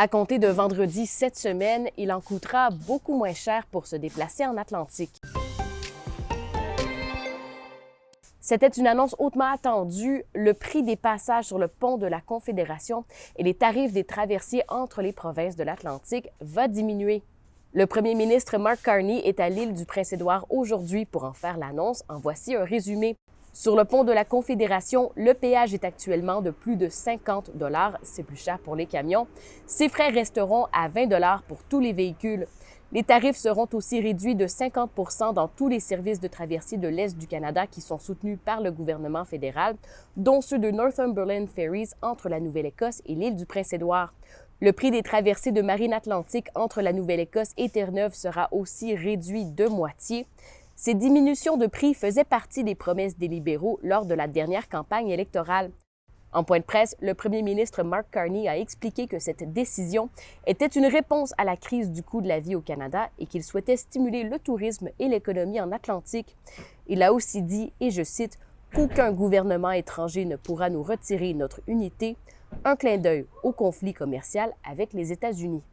À compter de vendredi cette semaine, il en coûtera beaucoup moins cher pour se déplacer en Atlantique. C'était une annonce hautement attendue. Le prix des passages sur le pont de la Confédération et les tarifs des traversiers entre les provinces de l'Atlantique va diminuer. Le premier ministre Mark Carney est à l'île du Prince-Édouard aujourd'hui pour en faire l'annonce. En voici un résumé. Sur le pont de la Confédération, le péage est actuellement de plus de 50 $. C'est plus cher pour les camions. Ces frais resteront à 20 $ pour tous les véhicules. Les tarifs seront aussi réduits de 50 % dans tous les services de traversée de l'Est du Canada qui sont soutenus par le gouvernement fédéral, dont ceux de Northumberland Ferries entre la Nouvelle-Écosse et l'île du Prince-Édouard. Le prix des traversées de marine atlantique entre la Nouvelle-Écosse et Terre-Neuve sera aussi réduit de moitié. Ces diminutions de prix faisaient partie des promesses des libéraux lors de la dernière campagne électorale. En point de presse, le premier ministre Mark Carney a expliqué que cette décision était une réponse à la crise du coût de la vie au Canada et qu'il souhaitait stimuler le tourisme et l'économie en Atlantique. Il a aussi dit, et je cite, « qu'aucun gouvernement étranger ne pourra nous retirer notre unité », un clin d'œil au conflit commercial avec les États-Unis.